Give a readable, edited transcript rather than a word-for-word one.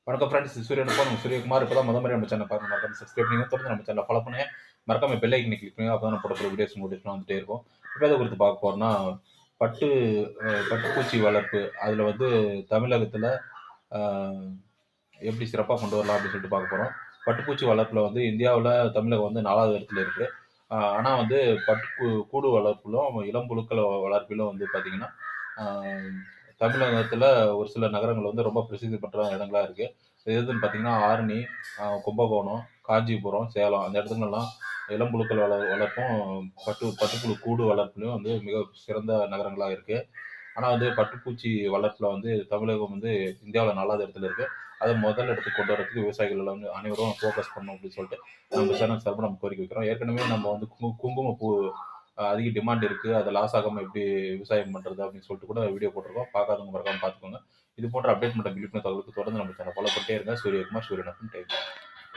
வணக்கம் ஃப்ரெண்ட்ஸ். சூரியன் நம்ம சூரியகுமார். இப்போ தான் முறை நம்ம சேனல் பார்க்க மறக்காம சப்ஸ்கிரைப் பண்ணுங்க. தொடர்ந்து நம்ம சேனலை ஃபாலோ பண்ணுங்க. மறக்காம பெல் ஐக்கனை கிளிக் பண்ணுங்க. அப்போ தான் போடக்கூடிய வீடியோஸ் நோட்டிஃபிகேஷன் வந்துட்டே இருக்கும். இப்போ எதை குறித்து பார்க்க போறோம்னா, பட்டு பட்டுப்பூச்சி வளர்ப்பு. அதில் வந்து தமிழகத்தில் எப்படி சிறப்பாக கொண்டு வரலாம் அப்படின்னு சொல்லிட்டு பார்க்க போகிறோம். பட்டுப்பூச்சி வளர்ப்பில் வந்து இந்தியாவில் தமிழகம் வந்து 4வது இடத்துல இருக்குது. ஆனால் வந்து கூடு வளர்ப்பிலும் இளம்புழுக்கள் வளர்ப்பிலும் வந்து பார்த்தீங்கன்னா, தமிழகத்தில் ஒரு சில நகரங்கள் வந்து ரொம்ப பிரசித்தி பெற்ற இடங்களா இருக்குது. எதுன்னு பார்த்தீங்கன்னா ஆரணி, கும்பகோணம், காஞ்சிபுரம், சேலம் அந்த இடத்துங்கலாம் இளம்புழுக்கள் வளர்ப்பும் பட்டுப்புழு கூடு வளர்ப்புலையும் வந்து மிக சிறந்த நகரங்களாக இருக்குது. ஆனால் வந்து பட்டுப்பூச்சி வளர்ப்பில் வந்து தமிழகம் வந்து இந்தியாவில் 4வது இடத்துல இருக்குது. அதை முதல் இடத்துக்கு கொண்டு வரதுக்கு விவசாயிகள் எல்லாம் வந்து அனைவரும் ஃபோக்கஸ் பண்ணணும் அப்படின்னு சொல்லிட்டு நம்ம சேனல் சார்பாக நம்ம கோரிக்கை வைக்கிறோம். ஏற்கனவே நம்ம வந்து குங்குமப்பூ அதிக டிமாண்ட் இருக்குது, அதை லாஸ் ஆகாமல் எப்படி விவசாயம் பண்ணுறது அப்படின்னு சொல்லிட்டு கூட வீடியோ போட்டிருக்கோம். பார்க்காதவங்க மறக்காம பார்த்துக்கோங்க. இது போன்ற அப்டேட் மற்றும் விழிப்புணர்வு தகவலுக்கு தொடர்ந்து நம்ம சேனல் ஃபாலோ பண்ணிட்டே இருங்க. சூரியகுமார், சூரியன் டைம்.